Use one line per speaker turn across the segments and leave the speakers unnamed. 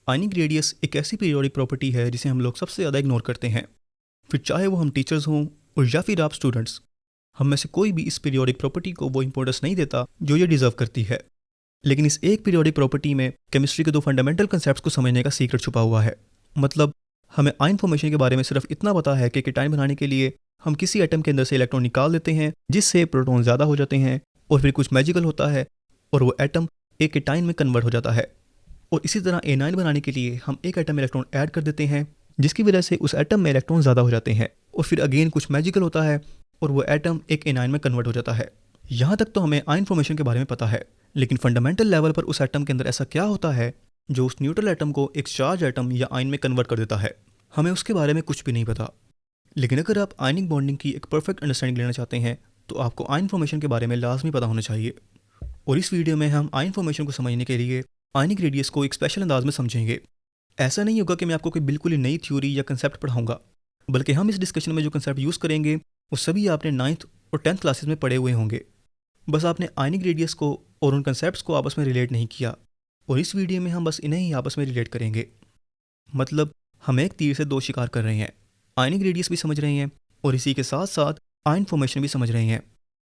Ionic radius एक ऐसी periodic property है जिसे हम लोग सबसे ज़्यादा इग्नोर करते हैं, फिर चाहे वो हम टीचर्स हों और या फिर आप स्टूडेंट्स। हम में से कोई भी इस पीरियोडिक प्रॉपर्टी को वो इंपॉर्टेंस नहीं देता जो ये डिजर्व करती है। लेकिन इस एक पीरियोडिक प्रॉपर्टी में केमिस्ट्री के दो फंडामेंटल कंसेप्ट्स को समझने का सीक्रेट छुपा हुआ है। मतलब हमें आयन फॉर्मेशन के बारे में सिर्फ इतना पता है कि केटाइन बनाने के लिए हम किसी एटम के अंदर से इलेक्ट्रॉन निकाल देते हैं जिससे प्रोटॉन ज़्यादा हो जाते हैं, और फिर कुछ मैजिकल होता है और वो एटम एक केटाइन में कन्वर्ट हो जाता है। और इसी तरह एनाइन बनाने के लिए हम एक एटम में इलेक्ट्रॉन ऐड कर देते हैं जिसकी वजह से उस एटम में इलेक्ट्रॉन ज़्यादा हो जाते हैं, और फिर अगेन कुछ मैजिकल होता है और वो एटम एक एनाइन में कन्वर्ट हो जाता है। यहाँ तक तो हमें आयन फॉर्मेशन के बारे में पता है, लेकिन फंडामेंटल लेवल पर उस एटम के अंदर ऐसा क्या होता है जो उस न्यूट्रल एटम को एक चार्ज एटम या आयन में कन्वर्ट कर देता है, हमें उसके बारे में कुछ भी नहीं पता। लेकिन अगर आप आयनिक बॉन्डिंग की एक परफेक्ट अंडरस्टैंडिंग लेना चाहते हैं तो आपको आयन फॉर्मेशन के बारे में लाजमी पता होना चाहिए। और इस वीडियो में हम आयन फॉर्मेशन को समझने के लिए आयनिक रेडियस को एक स्पेशल अंदाज में समझेंगे। ऐसा नहीं होगा कि मैं आपको कोई बिल्कुल ही नई थ्योरी या कंसेप्ट पढ़ाऊंगा, बल्कि हम इस डिस्कशन में जो कंसेप्ट यूज़ करेंगे वो सभी आपने 9th और 10th क्लासेस में पढ़े हुए होंगे। बस आपने आयनिक रेडियस को और उन कंसेप्ट्स को आपस में रिलेट नहीं किया, और इस वीडियो में हम बस इन्हें ही आपस में रिलेट करेंगे। मतलब हम एक तीर से दो शिकार कर रहे हैं, आयनिक रेडियस भी समझ रहे हैं और इसी के साथ साथ आयन फॉर्मेशन भी समझ रहे हैं।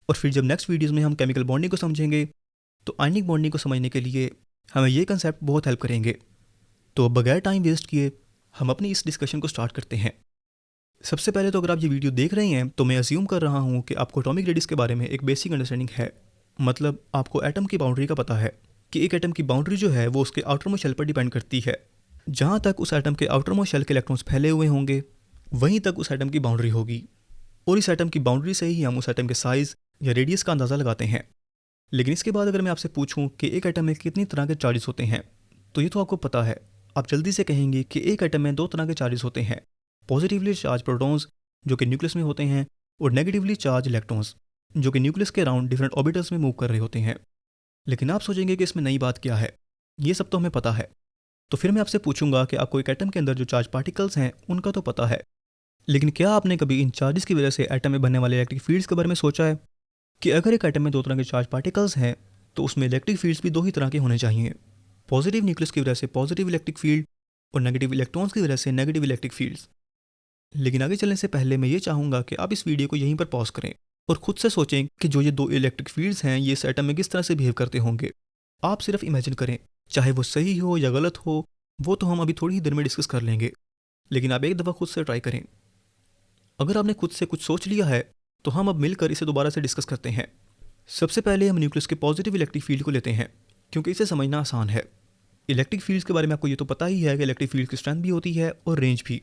और फिर जब नेक्स्ट वीडियोज़ में हम केमिकल बॉन्डिंग को समझेंगे तो आयनिक बॉन्डिंग को समझने के लिए हमें ये कंसेप्ट बहुत हेल्प करेंगे। तो बगैर टाइम वेस्ट किए हम अपनी इस डिस्कशन को स्टार्ट करते हैं। सबसे पहले तो अगर आप ये वीडियो देख रहे हैं तो मैं अज्यूम कर रहा हूँ कि आपको एटॉमिक रेडियस के बारे में एक बेसिक अंडरस्टैंडिंग है। मतलब आपको एटम की बाउंड्री का पता है कि एक एटम की बाउंड्री जो है वो उसके आउटर मोस्ट शेल पर डिपेंड करती है। जहाँ तक उस एटम के आउटर मोस्ट शेल के इलेक्ट्रॉन्स फैले हुए होंगे वहीं तक उस एटम की बाउंड्री होगी, और इस एटम की बाउंड्री से ही हम उस एटम के साइज़ या रेडियस का अंदाज़ा लगाते हैं। लेकिन इसके बाद अगर मैं आपसे पूछूं कि एक एटम में कितनी तरह के चार्जेस होते हैं तो ये तो आपको पता है। आप जल्दी से कहेंगे कि एक एटम में दो तरह के चार्जेस होते हैं, पॉजिटिवली चार्ज प्रोटॉन्स जो कि न्यूक्लियस में होते हैं, और नेगेटिवली चार्ज इलेक्ट्रॉन्स जो कि न्यूक्लियस के अराउंड डिफरेंट ऑर्बिटल्स में मूव कर रहे होते हैं। लेकिन आप सोचेंगे कि इसमें नई बात क्या है, ये सब तो हमें पता है। तो फिर मैं आपसे पूछूंगा कि आपको एक एटम के अंदर जो चार्ज पार्टिकल्स हैं उनका तो पता है, लेकिन क्या आपने कभी इन चार्जेस की वजह से एटम में बनने वाले इलेक्ट्रिक फील्ड्स के बारे में सोचा है कि अगर एक एटम में दो तरह के चार्ज पार्टिकल्स हैं तो उसमें इलेक्ट्रिक फील्ड्स भी दो ही तरह के होने चाहिए, पॉजिटिव न्यूक्लियस की वजह से पॉजिटिव इलेक्ट्रिक फील्ड और नेगेटिव इलेक्ट्रॉन्स की वजह से नेगेटिव इलेक्ट्रिक फील्ड्स। लेकिन आगे चलने से पहले मैं ये चाहूँगा कि आप इस वीडियो को यहीं पर पॉज करें और खुद से सोचें कि जो ये दो इलेक्ट्रिक फील्ड्स हैं ये इस एटम में किस तरह से बिहेव करते होंगे। आप सिर्फ इमेजिन करें, चाहे वो सही हो या गलत हो वो तो हम अभी थोड़ी ही देर में डिस्कस कर लेंगे, लेकिन आप एक दफ़ा खुद से ट्राई करें। अगर आपने खुद से कुछ सोच लिया है तो हम अब मिलकर इसे दोबारा से डिस्कस करते हैं। सबसे पहले हम न्यूक्लियस के पॉजिटिव इलेक्ट्रिक फील्ड को लेते हैं क्योंकि इसे समझना आसान है। इलेक्ट्रिक फील्ड्स के बारे में आपको ये तो पता ही है कि इलेक्ट्रिक फील्ड की स्ट्रेंथ भी होती है और रेंज भी।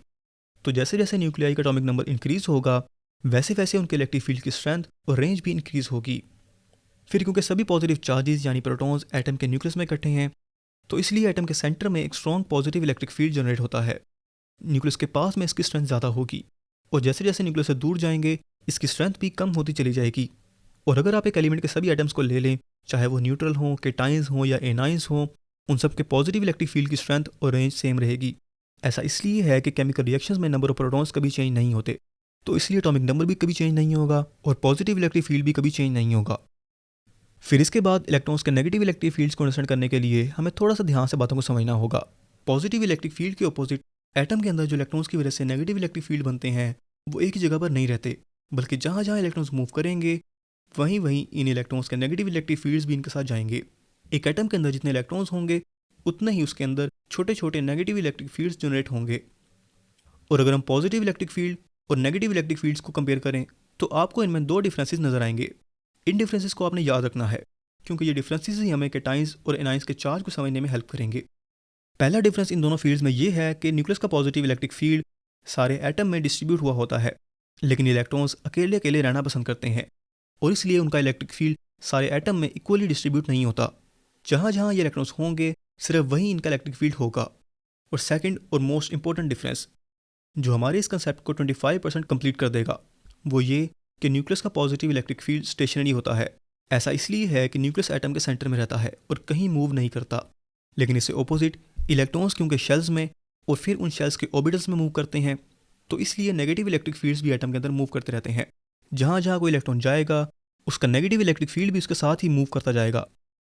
तो जैसे जैसे न्यूक्लियाई का एटॉमिक नंबर इंक्रीज होगा वैसे वैसे उनके इलेक्ट्रिक फील्ड की स्ट्रेंथ और रेंज भी इंक्रीज होगी। फिर क्योंकि सभी पॉजिटिव चार्जेस यानी प्रोटॉन्स एटम के न्यूक्लियस में इकट्ठे हैं तो इसलिए एटम के सेंटर में एक strong positive electric field generate होता है। न्यूक्लियस के पास में इसकी स्ट्रेंथ ज़्यादा होगी, और जैसे जैसे न्यूक्लियस से दूर जाएंगे इसकी स्ट्रेंथ भी कम होती चली जाएगी। और अगर आप एक एलिमेंट के सभी एटम्स को ले लें, चाहे वो न्यूट्रल हों, केटाइंस हों या एनाइंस हों, उन सब के पॉजिटिव इलेक्ट्रिक फील्ड की स्ट्रेंथ और रेंज सेम रहेगी। ऐसा इसलिए है कि केमिकल रिएक्शंस में नंबर ऑफ प्रोटॉन्स कभी चेंज नहीं होते, तो इसलिए एटॉमिक नंबर भी कभी चेंज नहीं होगा और पॉजिटिव इलेक्ट्रिक फील्ड भी कभी चेंज नहीं होगा। फिर इसके बाद इलेक्ट्रॉन्स के नेगेटिव इलेक्ट्रिक फील्ड्स को अंडरस्टैंड करने के लिए हमें थोड़ा सा ध्यान से बातों को समझना होगा। पॉजिटिव इलेक्ट्रिक फील्ड के अपोजिट एटम के अंदर जो इलेक्ट्रॉन्स की वजह से नेगेटिव इलेक्ट्रिक फील्ड बनते हैं वो एक ही जगह पर नहीं रहते, बल्कि जहाँ जहाँ इलेक्ट्रॉन्स मूव करेंगे वहीं वहीं इन इलेक्ट्रॉन्स के नेगेटिव इलेक्ट्रिक फील्ड्स भी इनके साथ जाएंगे। एक एटम के अंदर जितने इलेक्ट्रॉन्स होंगे उतने ही उसके अंदर छोटे छोटे नेगेटिव इलेक्ट्रिक फील्ड्स जनरेट होंगे। और अगर हम पॉजिटिव इलेक्ट्रिक फील्ड और नेगेटिव इलेक्ट्रिक फील्ड्स को कंपेयर करें तो आपको इनमें दो डिफरेंसेस नजर आएंगे। इन डिफरेंसेस को आपने याद रखना है क्योंकि ये डिफरेंसेस ही हमें केटाइंस और एनाइंस के चार्ज को समझने में हेल्प करेंगे। पहला डिफरेंस इन दोनों फील्ड्स में ये है कि न्यूक्लियस का पॉजिटिव इलेक्ट्रिक फील्ड सारे एटम में डिस्ट्रीब्यूट हुआ होता है, लेकिन इलेक्ट्रॉन्स अकेले अकेले रहना पसंद करते हैं और इसलिए उनका इलेक्ट्रिक फील्ड सारे एटम में इक्वली डिस्ट्रीब्यूट नहीं होता। जहाँ जहाँ ये इलेक्ट्रॉन्स होंगे सिर्फ वहीं इनका इलेक्ट्रिक फील्ड होगा। और सेकंड और मोस्ट इंपॉर्टेंट डिफरेंस जो हमारे इस कंसेप्ट को 25% कंप्लीट कर देगा वो ये कि न्यूक्लियस का पॉजिटिव इलेक्ट्रिक फील्ड स्टेशनरी होता है। ऐसा इसलिए है कि न्यूक्लियस एटम के सेंटर में रहता है और कहीं मूव नहीं करता, लेकिन इससे ऑपोजिट इलेक्ट्रॉन्स क्योंकि शेल्स में और फिर उन शेल्स के ऑर्बिटल्स में मूव करते हैं तो इसलिए नेगेटिव इलेक्ट्रिक फील्ड्स भी एटम के अंदर मूव करते रहते हैं। जहाँ जहाँ कोई इलेक्ट्रॉन जाएगा उसका नेगेटिव इलेक्ट्रिक फील्ड भी उसके साथ ही मूव करता जाएगा।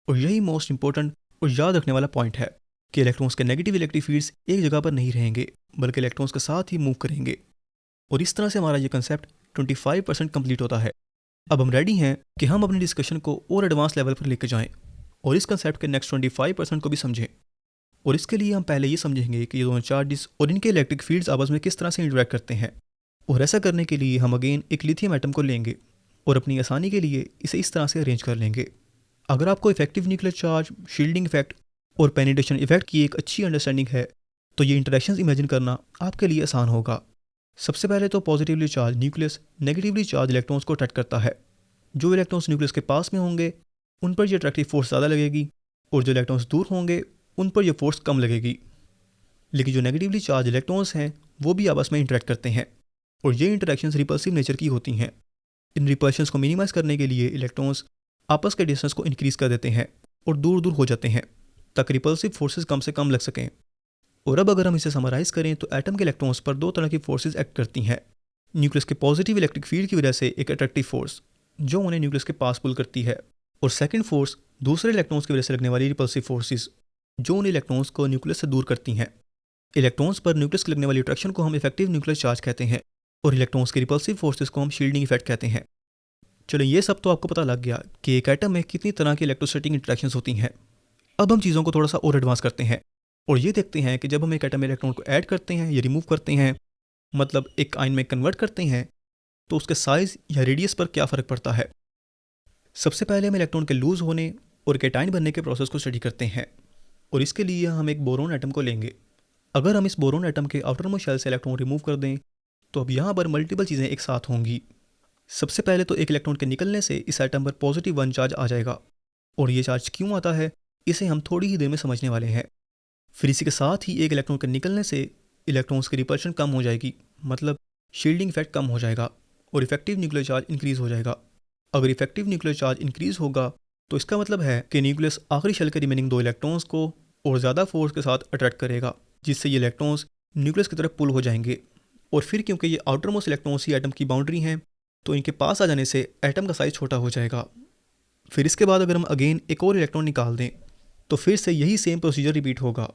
और यही मोस्ट इंपॉर्टेंट और याद रखने वाला पॉइंट है। कि इलेक्ट्रॉन्स के नेगेटिव इलेक्ट्रिक फील्ड्स एक जगह पर नहीं रहेंगे बल्कि इलेक्ट्रॉन्स के साथ ही मूव करेंगे। और इस तरह से हमारा ये कंसेप्ट 25% कंप्लीट होता है। अब हम रेडी हैं कि हम अपनी डिस्कशन को और एडवांस लेवल पर लेकर जाएं और इस कंसेप्ट के नेक्स्ट 25% को भी समझें। और इसके लिए हम पहले ये समझेंगे कि ये दोनों चार्जेस और इनके इलेक्ट्रिक फील्ड्स आपस में किस तरह से इंटरेक्ट करते हैं। और ऐसा करने के लिए हम अगेन एक लिथियम एटम को लेंगे और अपनी आसानी के लिए इसे इस तरह से अरेंज कर लेंगे। अगर आपको effective nuclear charge, shielding effect और पेनिट्रेशन इफेक्ट की एक अच्छी अंडरस्टैंडिंग है तो ये इंटरेक्शंस इमेजिन करना आपके लिए आसान होगा। सबसे पहले तो positively charge nucleus negatively charge electrons को अट्रैक्ट करता है। जो इलेक्ट्रॉन्स न्यूक्लियस के पास में होंगे उन पर ये अट्रैक्टिव फोर्स ज़्यादा लगेगी और जो इलेक्ट्रॉन्स दूर होंगे उन पर यह फोर्स कम लगेगी। लेकिन जो नेगेटिवली चार्ज इलेक्ट्रॉन्स हैं वो भी आपस में इंटरेक्ट करते हैं और ये इंटरेक्शंस रिपल्सिव नेचर की होती हैं। इन रिपल्शंस को मिनिमाइज करने के लिए इलेक्ट्रॉन्स आपस के डिस्टेंस को इंक्रीज़ कर देते हैं और दूर दूर हो जाते हैं ताकि रिपल्सिव फोर्सेस कम से कम लग सकें। और अब अगर हम इसे समराइज़ करें तो एटम के इलेक्ट्रॉन्स पर दो तरह की फोर्सेस एक्ट करती हैं। न्यूक्लियस के पॉजिटिव इलेक्ट्रिक फील्ड की वजह से एक अट्रैक्टिव फोर्स जो उन्हें न्यूक्लियस के पास पुल करती है, और सेकंड फोर्स दूसरे इलेक्ट्रॉन्स की वजह से लगने वाली रिपल्सिव फोर्सेस जो उन इलेक्ट्रॉन्स को न्यूक्लियस से दूर करती हैं। इलेक्ट्रॉन्स पर न्यूक्लियस की लगने वाली अट्रैक्शन को हम इफेक्टिव न्यूक्लियर चार्ज कहते हैं और इलेक्ट्रॉन्स की रिपल्सिव फोर्सेस को हम शील्डिंग इफेक्ट कहते हैं। चलो ये सब तो आपको पता लग गया कि एक एटम में कितनी तरह की इलेक्ट्रोस्टैटिक इंटरेक्शंस होती हैं। अब हम चीज़ों को थोड़ा सा और एडवांस करते हैं और ये देखते हैं कि जब हम एक एटम में इलेक्ट्रॉन को ऐड करते हैं या रिमूव करते हैं, मतलब एक आयन में कन्वर्ट करते हैं, तो उसके साइज़ या रेडियस पर क्या फ़र्क पड़ता है। सबसे पहले हम इलेक्ट्रॉन के लूज़ होने और केटाइन बनने के प्रोसेस को स्टडी करते हैं और इसके लिए हम एक बोरोन एटम को लेंगे। अगर हम इस बोरोन एटम के आउटर मोस्ट शेल से इलेक्ट्रॉन रिमूव कर दें तो अब यहाँ पर मल्टीपल चीज़ें एक साथ होंगी। सबसे पहले तो एक इलेक्ट्रॉन के निकलने से इस एटम पर पॉजिटिव 1 चार्ज आ जाएगा और ये चार्ज क्यों आता है इसे हम थोड़ी ही देर में समझने वाले हैं। फिर इसी के साथ ही एक इलेक्ट्रॉन के निकलने से इलेक्ट्रॉन्स की रिपल्शन कम हो जाएगी, मतलब शील्डिंग इफेक्ट कम हो जाएगा और इफेक्टिव न्यूक्लियर चार्ज इंक्रीज़ हो जाएगा। अगर इफेक्टिव न्यूक्लियर चार्ज इंक्रीज़ होगा तो इसका मतलब है कि न्यूक्लियस आखिरी शेल के रिमेनिंग 2 इलेक्ट्रॉन्स को और ज़्यादा फोर्स के साथ अट्रैक्ट करेगा, जिससे ये इलेक्ट्रॉन्स न्यूक्लियस की तरफ पुल हो जाएंगे। और फिर क्योंकि ये आउटर मोस्ट इलेक्ट्रॉन्स ही एटम की बाउंड्री हैं तो इनके पास आ जाने से एटम का साइज़ छोटा हो जाएगा। फिर इसके बाद अगर हम अगेन एक और इलेक्ट्रॉन निकाल दें तो फिर से यही सेम प्रोसीजर रिपीट होगा।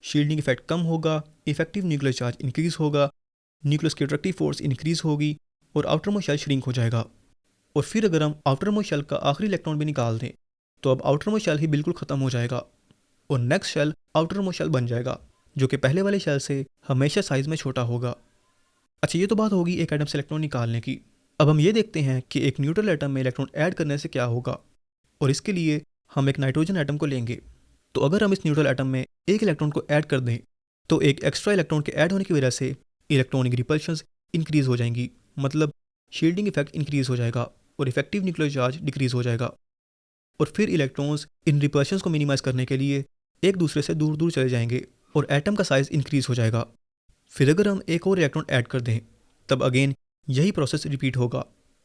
शील्डिंग इफेक्ट कम होगा, इफेक्टिव न्यूक्लियर चार्ज इंक्रीज़ होगा, न्यूक्लियस की अट्रैक्टिव फोर्स इंक्रीज़ होगी और आउटर मोस्ट शेल श्रिंक हो जाएगा। और फिर अगर हम आउटर मोस्ट शेल का आखिरी इलेक्ट्रॉन भी निकाल दें तो अब आउटर मोस्ट शेल ही बिल्कुल ख़त्म हो जाएगा और next shell outer most shell बन जाएगा जो कि पहले वाले शेल से हमेशा साइज़ में छोटा होगा। अच्छा, ये तो बात होगी एक एटम से इलेक्ट्रॉन निकालने की। अब हम ये देखते हैं कि एक न्यूट्रल एटम में इलेक्ट्रॉन ऐड करने से क्या होगा, और इसके लिए हम एक नाइट्रोजन एटम को लेंगे। तो अगर हम इस न्यूट्रल एटम में एक इलेक्ट्रॉन को ऐड कर दें तो एक एक्स्ट्रा इलेक्ट्रॉन के ऐड होने की वजह से इलेक्ट्रॉनिक रिपल्शंस इंक्रीज़ हो जाएंगी, मतलब शील्डिंग इफेक्ट इंक्रीज़ हो जाएगा और इफेक्टिव न्यूक्लियर चार्ज डिक्रीज़ हो जाएगा। और फिर इलेक्ट्रॉन्स इन रिपल्शंस को मिनिमाइज़ करने के लिए एक दूसरे से दूर दूर चले जाएंगे और एटम का साइज़ इंक्रीज़ हो जाएगा। फिर अगर हम एक और इलेक्ट्रॉन ऐड कर दें तब अगेन यही प्रोसेस रिपीट होगा।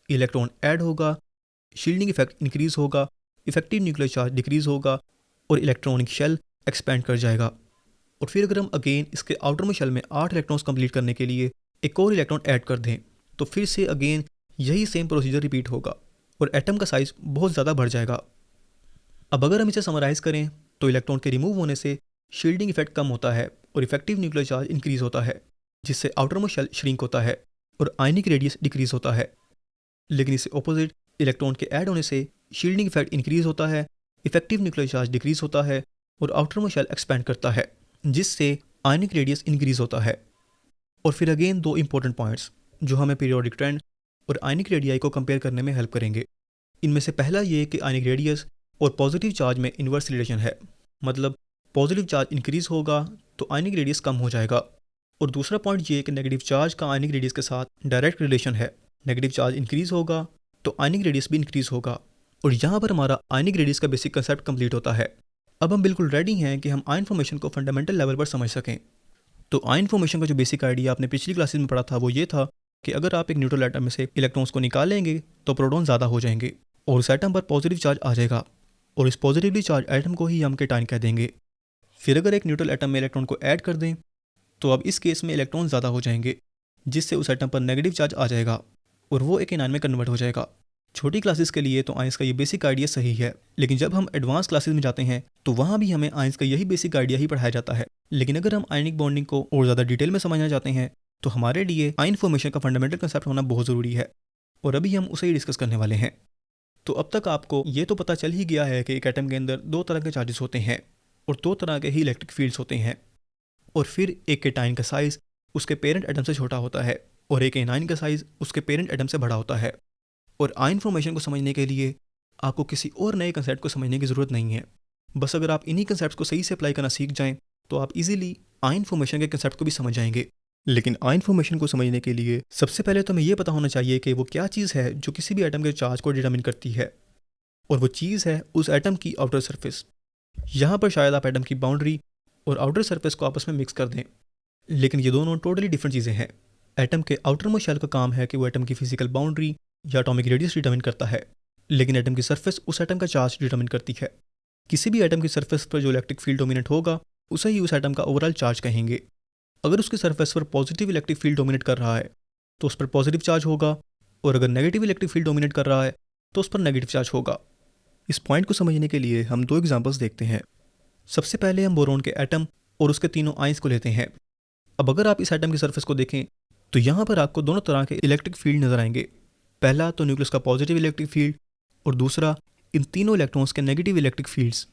इलेक्ट्रॉन ऐड होगा, शील्डिंग इफेक्ट इंक्रीज़ होगा, इफेक्टिव न्यूक्लियर चार्ज डिक्रीज़ होगा और इलेक्ट्रॉनिक शेल एक्सपेंड कर जाएगा। और फिर अगर हम अगेन इसके आउटर में शेल में 8 इलेक्ट्रॉन्स कंप्लीट करने के लिए एक और इलेक्ट्रॉन ऐड कर दें तो फिर से अगेन यही सेम प्रोसीजर रिपीट होगा और एटम का साइज़ बहुत ज़्यादा बढ़ जाएगा। अब अगर हम इसे समराइज़ करें तो इलेक्ट्रॉन के रिमूव होने से शील्डिंग इफेक्ट कम होता है और इफेक्टिव न्यूक्लियर चार्ज इंक्रीज़ होता है, जिससे आउटर मोस्ट शेल श्रिंक होता है और आयनिक रेडियस डिक्रीज़ होता है। लेकिन इससे ऑपोजिट इलेक्ट्रॉन के ऐड होने से शील्डिंग इफेक्ट इंक्रीज़ होता है, इफेक्टिव न्यूक्लियर चार्ज डिक्रीज़ होता है और आउटर मोस्ट शेल एक्सपेंड करता है, जिससे आयनिक रेडियस इंक्रीज़ होता है। और फिर अगेन 2 इंपॉर्टेंट पॉइंट्स जो हमें पीरियोडिक ट्रेंड और आयनिक रेडियाई को कंपेयर करने में हेल्प करेंगे। इनमें से पहला ये कि आयनिक रेडियस और पॉजिटिव चार्ज में इन्वर्स रिलेशन है, मतलब पॉजिटिव चार्ज इंक्रीज़ होगा तो आयनिक रेडियस कम हो जाएगा। और दूसरा पॉइंट ये कि नेगेटिव चार्ज का आयनिक रेडियस के साथ डायरेक्ट रिलेशन है। नेगेटिव चार्ज इंक्रीज़ होगा तो आयनिक रेडियस भी इंक्रीज़ होगा। और यहाँ पर हमारा आयनिक रेडियस का बेसिक कंसेप्ट कंप्लीट होता है। अब हम बिल्कुल रेडी हैं कि हम आयन फॉर्मेशन को फंडामेंटल लेवल पर समझ सकें। तो आयन फॉर्मेशन का जो बेसिक आइडिया आपने पिछली क्लासेस में पढ़ा था वो ये था कि अगर आप एक न्यूट्रल एटम में से इलेक्ट्रॉन्स को निकालेंगे तो प्रोटॉन ज़्यादा हो जाएंगे और उस एटम पर पॉजिटिव चार्ज आ जाएगा और इस पॉजिटिवली चार्ज एटम को ही हम केटाइन कह देंगे। फिर अगर एक न्यूट्रल एटम में इलेक्ट्रॉन को ऐड कर दें तो अब इस केस में इलेक्ट्रॉन ज़्यादा हो जाएंगे, जिससे उस एटम पर नेगेटिव चार्ज आ जाएगा और वो एक एनायन में कन्वर्ट हो जाएगा। छोटी क्लासेस के लिए तो आयंस का ये बेसिक आइडिया सही है, लेकिन जब हम एडवांस क्लासेस में जाते हैं तो वहाँ भी हमें आयंस का यही बेसिक आइडिया ही पढ़ाया जाता है। लेकिन अगर हम आयनिक बॉन्डिंग को और ज़्यादा डिटेल में समझना चाहते हैं तो हमारे लिए आयन फॉर्मेशन का फंडामेंटल कंसेप्ट होना बहुत ज़रूरी है, और अभी हम उसे ही डिस्कस करने वाले हैं। तो अब तक आपको ये तो पता चल ही गया है कि एक एटम के अंदर दो तरह के चार्जेस होते हैं और दो तरह के ही इलेक्ट्रिक फील्ड्स होते हैं, और फिर एक केटाइन का साइज़ उसके पेरेंट एटम से छोटा होता है और एक एनाइन का साइज़ उसके पेरेंट एटम से बड़ा होता है। और आयन फॉर्मेशन को समझने के लिए आपको किसी और नए कंसेप्ट को समझने की ज़रूरत नहीं है। बस अगर आप इन्हीं कंसेप्ट को सही से अप्लाई करना सीख जाएं तो आप इजीली आयन फॉर्मेशन के कंसेप्ट को भी समझ जाएंगे। लेकिन आयन फॉर्मेशन को समझने के लिए सबसे पहले तो हमें यह पता होना चाहिए कि वो क्या चीज़ है जो किसी भी एटम के चार्ज को डिटरमिन करती है, और वो चीज़ है उस एटम की आउटर सरफेस। यहाँ पर शायद आप एटम की बाउंड्री और आउटर सरफेस को आपस में मिक्स कर दें, लेकिन ये दोनों टोटली डिफरेंट चीज़ें हैं। एटम के आउटर मोस्ट शेल का काम है कि वो एटम की फिजिकल बाउंड्री या एटॉमिक रेडियस डिटरमिन करता है, लेकिन एटम की सरफेस उस एटम का चार्ज डिटरमिन करती है। किसी भी एटम की सरफेस पर जो इलेक्ट्रिक फील्ड डोमिनेट होगा उसे ही उस एटम का ओवरऑल चार्ज कहेंगे। अगर उसकी सरफेस पर पॉजिटिव इलेक्ट्रिक फील्ड डोमिनेट कर रहा है तो उस पर पॉजिटिव चार्ज होगा, और अगर नेगेटिव इलेक्ट्रिक फील्ड डोमिनेट कर रहा है तो उस पर नेगेटिव चार्ज होगा। इस पॉइंट को समझने के लिए हम दो एग्जांपल्स देखते हैं। सबसे पहले हम बोरोन के एटम और उसके तीनों आयंस को लेते हैं। अब अगर आप इस एटम की सरफेस को देखें तो यहाँ पर आपको दोनों तरह के इलेक्ट्रिक फील्ड नजर आएंगे। पहला तो न्यूक्लियस का पॉजिटिव इलेक्ट्रिक फील्ड और दूसरा इन तीनों इलेक्ट्रॉन्स के नेगेटिव इलेक्ट्रिक फील्ड्स।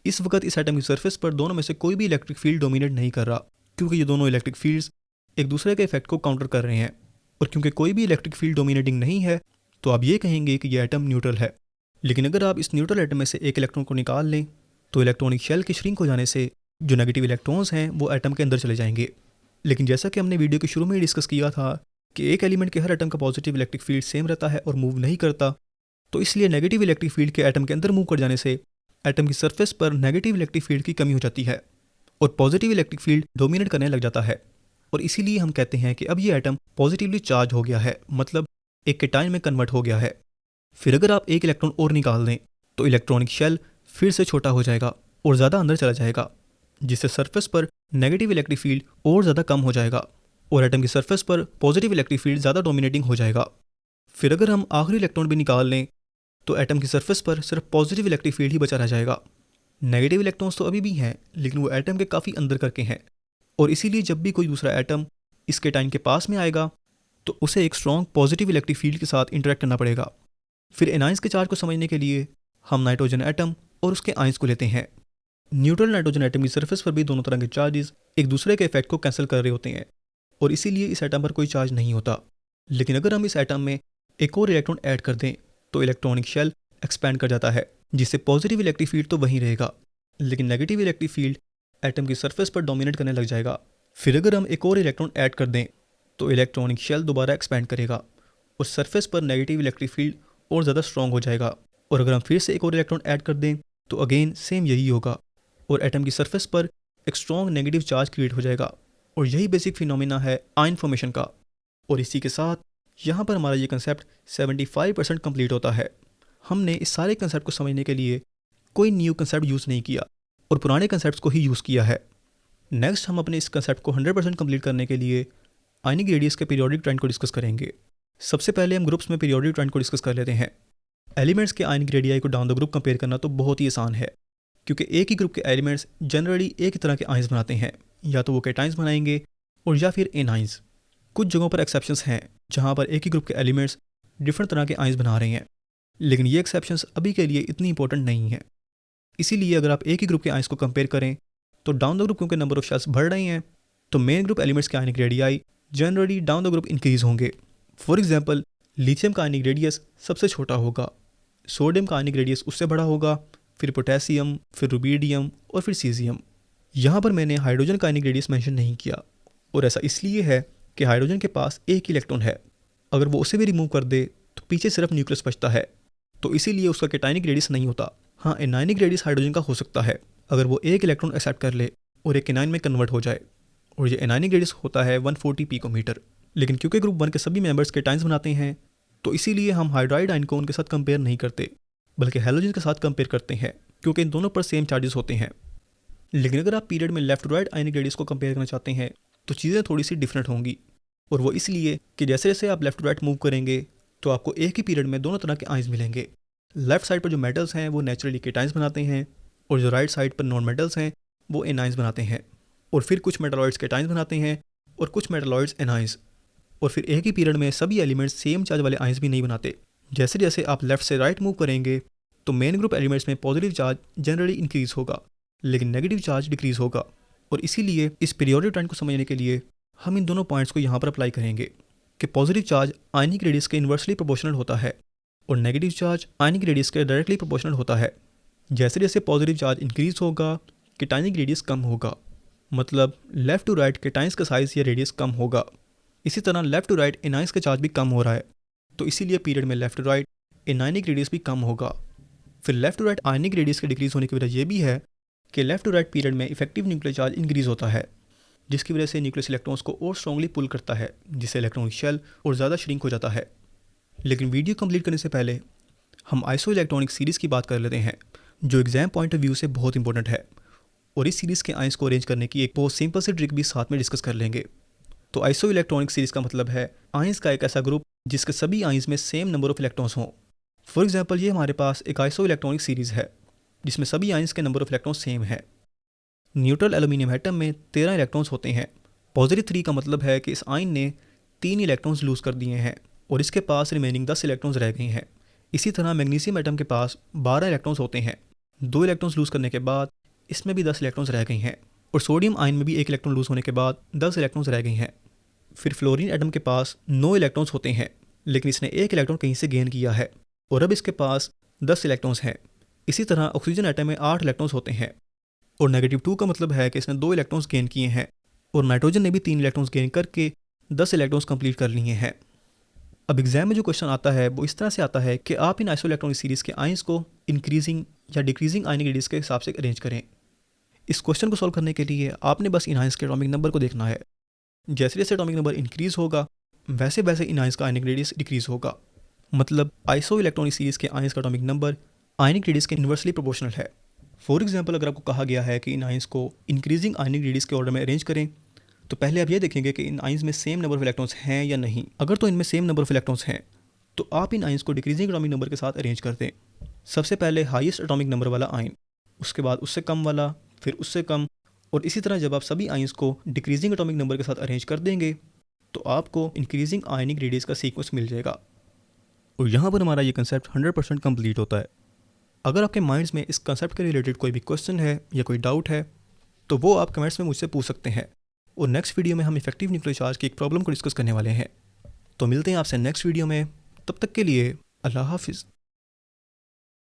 इस वक्त इस एटम की सरफेस पर दोनों में से कोई भी इलेक्ट्रिक फील्ड डोमिनेट नहीं कर रहा, क्योंकि ये दोनों इलेक्ट्रिक फील्ड्स एक दूसरे के इफेक्ट को काउंटर कर रहे हैं। और क्योंकि कोई भी इलेक्ट्रिक फील्ड डोमिनेटिंग नहीं है तो आप ये कहेंगे कि यह एटम न्यूट्रल है। लेकिन अगर आप इस न्यूट्रल एटम में से एक इलेक्ट्रॉन को निकाल लें तो इलेक्ट्रॉनिक शेल के श्रिंक हो जाने से जो नेगेटिव इलेक्ट्रॉन्स हैं वो एटम के अंदर चले जाएंगे। लेकिन जैसा कि हमने वीडियो के शुरू में ही डिस्कस किया था कि एक एलिमेंट के हर एटम का पॉजिटिव इलेक्ट्रिक फील्ड सेम रहता है और मूव नहीं करता, तो इसलिए नेगेटिव इलेक्ट्रिक फील्ड के एटम के अंदर मूव कर जाने से एटम की सरफेस पर नेगेटिव इलेक्ट्रिक फील्ड की कमी हो जाती है और पॉजिटिव इलेक्ट्रिक फील्ड डोमिनेट करने लग जाता है। और इसीलिए हम कहते हैं कि अब ये एटम पॉजिटिवली चार्ज हो गया है, मतलब एक केटाइन में कन्वर्ट हो गया है। फिर अगर आप एक इलेक्ट्रॉन और निकाल दें तो इलेक्ट्रॉनिक शेल फिर से छोटा हो जाएगा और ज़्यादा अंदर चला जाएगा, जिससे सरफेस पर नेगेटिव इलेक्ट्रिक फील्ड और ज़्यादा कम हो जाएगा और एटम की सरफेस पर पॉजिटिव इलेक्ट्रिक फील्ड ज़्यादा डोमिनेटिंग हो जाएगा। फिर अगर हम आखिरी इलेक्ट्रॉन भी निकाल लें तो एटम की सरफेस पर सिर्फ पॉजिटिव इलेक्ट्रिक फील्ड ही बचा रह जाएगा। नेगेटिव इलेक्ट्रॉन्स तो अभी भी हैं, लेकिन वो एटम के काफ़ी अंदर करके हैं, और इसीलिए जब भी कोई दूसरा एटम इस केटाइन के पास में आएगा तो उसे एक स्ट्रॉन्ग पॉजिटिव इलेक्ट्रिक फील्ड के साथ इंटरेक्ट करना पड़ेगा। फिर एनाइंस के चार्ज को समझने के लिए हम नाइट्रोजन एटम और उसके आयंस को लेते हैं। न्यूट्रल नाइट्रोजन एटम की सरफेस पर भी दोनों तरह के चार्जेस एक दूसरे के इफेक्ट को कैंसिल कर रहे होते हैं, और इसीलिए इस एटम पर कोई चार्ज नहीं होता। लेकिन अगर हम इस एटम में एक और इलेक्ट्रॉन ऐड कर दें तो इलेक्ट्रॉनिक शेल एक्सपैंड कर जाता है, जिससे पॉजिटिव इलेक्ट्रिक फील्ड तो वहीं रहेगा, लेकिन नेगेटिव इलेक्ट्रिक फील्ड एटम की सरफेस पर डोमिनेट करने लग जाएगा। फिर अगर हम एक और इलेक्ट्रॉन ऐड कर दें तो इलेक्ट्रॉनिक शेल दोबारा एक्सपैंड करेगा और सरफेस पर नेगेटिव इलेक्ट्रिक फील्ड और ज़्यादा स्ट्रॉन्ग हो जाएगा। और अगर हम फिर से एक और इलेक्ट्रॉन ऐड कर दें तो अगेन सेम यही होगा और एटम की सरफेस पर एक स्ट्रॉन्ग नेगेटिव चार्ज क्रिएट हो जाएगा। और यही बेसिक फिनोमिना है आयन फॉर्मेशन का। और इसी के साथ यहाँ पर हमारा ये कंसेप्ट 75% कंप्लीट होता है। हमने इस सारे कंसेप्ट को समझने के लिए कोई न्यू कंसेप्ट यूज़ नहीं किया और पुराने कंसेप्ट को ही यूज़ किया है। नेक्स्ट हम अपने इस कंसेप्ट को 100% कंप्लीट करने के लिए आयनिक रेडियस के पीरियोडिक ट्रेंड को डिस्कस करेंगे। सबसे पहले हम ग्रुप्स में पीरियोडिक ट्रेंड को डिस्कस कर लेते हैं। एलिमेंट्स के आयनिक रेडियाई को डाउन द ग्रुप कंपेयर करना तो बहुत ही आसान है, क्योंकि एक ही ग्रुप के एलिमेंट्स जनरली एक ही तरह के आयंस बनाते हैं, या तो वो केटाइंस बनाएंगे और या फिर एनाइंस। कुछ जगहों पर एक्सेप्शंस हैं जहाँ पर एक ही ग्रुप के एलिमेंट्स डिफरेंट तरह के आयंस बना रहे हैं, लेकिन ये एक्सेप्शंस अभी के लिए इतनी इंपॉर्टेंट नहीं है। इसीलिए अगर आप एक ही ग्रुप के आयंस को कंपेयर करें तो डाउन द ग्रुप क्योंकि नंबर ऑफ शेल्स बढ़ रहे हैं तो मेन ग्रुप एलिमेंट्स के ionic radii generally down the group increase होंगे। फॉर एग्जांपल लिथियम का आयनिक रेडियस सबसे छोटा होगा, सोडियम का आयनिक रेडियस उससे बड़ा होगा, फिर पोटेशियम, फिर रुबीडियम और फिर सीजियम। यहाँ पर मैंने हाइड्रोजन का आयनिक रेडियस मेंशन नहीं किया, और ऐसा इसलिए है कि हाइड्रोजन के पास एक ही इलेक्ट्रॉन है। अगर वो उसे भी रिमूव कर दे तो पीछे सिर्फ न्यूक्लियस बचता है, तो इसीलिए उसका केटाइनिक रेडियस नहीं होता। हाँ, एनायनिक रेडियस हाइड्रोजन का हो सकता है अगर वो एक इलेक्ट्रॉन एक्सेप्ट कर ले और एक एनाइन में कन्वर्ट हो जाए, और ये एनायनिक रेडियस होता है 140 पिकोमीटर। लेकिन क्योंकि ग्रुप 1 के सभी मेंबर्स केटाइंस बनाते हैं तो इसीलिए हम हाइड्राइड आयन को उनके साथ कंपेयर नहीं करते, बल्कि हैलोजन के साथ कंपेयर करते हैं, क्योंकि इन दोनों पर सेम चार्जेस होते हैं। लेकिन अगर आप पीरियड में लेफ्ट राइट आयनिक रेडियस को कंपेयर करना चाहते हैं तो चीज़ें थोड़ी सी डिफरेंट होंगी, और वो इसलिए कि जैसे जैसे आप लेफ्ट राइट मूव करेंगे तो आपको एक ही पीरियड में दोनों तरह के आयंस मिलेंगे। लेफ्ट साइड पर जो मेटल्स हैं वो नेचुरली केटाइंस बनाते हैं, और जो राइट साइड पर नॉन मेटल्स हैं वो एनाइंस बनाते हैं। और फिर कुछ मेटलॉइड्स केटाइंस बनाते हैं और कुछ मेटलॉइड्स एनाइंस। और फिर एक ही पीरियड में सभी एलिमेंट्स सेम चार्ज वाले आयंस भी नहीं बनाते। जैसे जैसे आप लेफ्ट से राइट मूव करेंगे तो मेन ग्रुप एलिमेंट्स में पॉजिटिव चार्ज जनरली इंक्रीज होगा, लेकिन नेगेटिव चार्ज डिक्रीज होगा। और इसीलिए इस पीरियोडिक ट्रेंड को समझने के लिए हम इन दोनों पॉइंट्स को यहाँ पर अप्लाई करेंगे कि पॉजिटिव चार्ज आयनिक रेडियस के इन्वर्सली प्रोपोर्शनल होता है और नेगेटिव चार्ज आयनिक रेडियस के डायरेक्टली प्रोपोर्शनल होता है। जैसे जैसे पॉजिटिव चार्ज इंक्रीज होगा केटायनिक रेडियस कम होगा, मतलब लेफ्ट टू राइट केटाइंस का साइज या रेडियस कम होगा। इसी तरह लेफ्ट टू राइट एनाइंस का चार्ज भी कम हो रहा है, तो इसीलिए पीरियड में left to right anionic radius भी कम होगा। फिर left to right ionic radius के डिक्रीज होने की वजह यह भी है कि लेफ्ट टू राइट पीरियड में इफेक्टिव न्यूक्लियर चार्ज इंक्रीज होता है, जिसकी वजह से न्यूक्लियस इलेक्ट्रॉन्स को और स्ट्रांगली पुल करता है, जिससे इलेक्ट्रॉनिक शेल और ज़्यादा श्रिंक हो जाता है। लेकिन वीडियो कंप्लीट करने से पहले हम आइसो इलेक्ट्रॉनिक सीरीज़ की बात कर लेते हैं, जो एग्जाम पॉइंट ऑफ व्यू से बहुत इंपॉर्टेंट है। और इस सीरीज़ के आयंस को अरेंज करने की एक बहुत सिंपल सी ट्रिक भी साथ में डिस्कस कर लेंगे। तो आइसो इलेक्ट्रॉनिक सीरीज़ का मतलब है आयंस का एक ऐसा ग्रुप जिसके सभी आयंस में सेम नंबर ऑफ इलेक्ट्रॉन्स हों। फॉर एग्जांपल ये हमारे पास एक आइसो इलेक्ट्रॉनिक सीरीज़ है जिसमें सभी आयंस के नंबर ऑफ इलेक्ट्रॉन्स सेम है। न्यूट्रल एल्यूमिनियम एटम में 13 इलेक्ट्रॉन्स होते हैं। पॉजिटिव 3 का मतलब है कि इस आयन ने 3 इलेक्ट्रॉन्स लूज़ कर दिए हैं और इसके पास रिमेनिंग 10 इलेक्ट्रॉन्स रह गए हैं। इसी तरह मैग्नीशियम एटम के पास 12 इलेक्ट्रॉन्स होते हैं। 2 इलेक्ट्रॉन्स लूज़ करने के बाद इसमें भी 10 इलेक्ट्रॉन्स रह गए हैं, और सोडियम आयन में भी 1 इलेक्ट्रॉन लूज़ होने के बाद 10 इलेक्ट्रॉन्स रह गए हैं। फिर फ्लोरीन एटम के पास 9 इलेक्ट्रॉन्स होते हैं, लेकिन इसने 1 इलेक्ट्रॉन कहीं से गेन किया है और अब इसके पास 10 इलेक्ट्रॉन्स हैं। इसी तरह ऑक्सीजन एटम में 8 इलेक्ट्रॉन्स होते हैं, और नेगेटिव 2 का मतलब है कि इसने 2 इलेक्ट्रॉन्स गेन किए हैं, और नाइट्रोजन ने भी 3 इलेक्ट्रॉन्स गेन करके 10 इलेक्ट्रॉन्स कंप्लीट कर लिए हैं। अब एग्जाम में जो क्वेश्चन आता है वो इस तरह से आता है कि आप इन आइसो इलेक्ट्रॉनिक सीरीज़ के आयंस को इंक्रीजिंग या डिक्रीजिंग आयनिक रेडियस के हिसाब से अरेंज करें। इस क्वेश्चन को सॉल्व करने के लिए आपने बस इन आयंस के एटॉमिक नंबर को देखना है। जैसे जैसे एटॉमिक नंबर इंक्रीज होगा वैसे वैसे इन आयंस का आयनिक रेडियस डिक्रीज होगा। मतलब आइसो इलेक्ट्रॉनिक सीरीज़ के आयंस का एटॉमिक नंबर आयनिक रेडियस के इन्वर्सली प्रोपोर्शनल है। फॉर एग्जांपल अगर आपको कहा गया है कि इन आयंस को इंक्रीजिंग आयनिक रेडियस के ऑर्डर में अरेंज करें, तो पहले आप ये देखेंगे कि इन आयंस में सेम नंबर ऑफ इलेक्ट्रॉन्स हैं या नहीं। अगर तो इनमें सेम नंबर ऑफ इलेक्ट्रॉन्स हैं तो आप इन आयंस को डिक्रीजिंग एटॉमिक नंबर के साथ अरेंज कर दें। सबसे पहले हाईएस्ट एटॉमिक नंबर वाला आयन, उसके बाद उससे कम वाला, फिर उससे कम, और इसी तरह जब आप सभी आयंस को डिक्रीजिंग एटॉमिक नंबर के साथ अरेंज कर देंगे तो आपको इंक्रीजिंग आयनिक रेडियस का सीक्वेंस मिल जाएगा। और यहाँ पर हमारा ये कंसेप्ट 100% कंप्लीट होता है। अगर आपके माइंड्स में इस कंसेप्ट के रिलेटेड कोई भी क्वेश्चन है या कोई डाउट है तो वो आप कमेंट्स में मुझसे पूछ सकते हैं, और नेक्स्ट वीडियो में हम इफेक्टिव न्यूक्लियर चार्ज की एक प्रॉब्लम को डिस्कस करने वाले हैं। तो मिलते हैं आपसे नेक्स्ट वीडियो में, तब तक के लिए अल्लाह हाफिज़।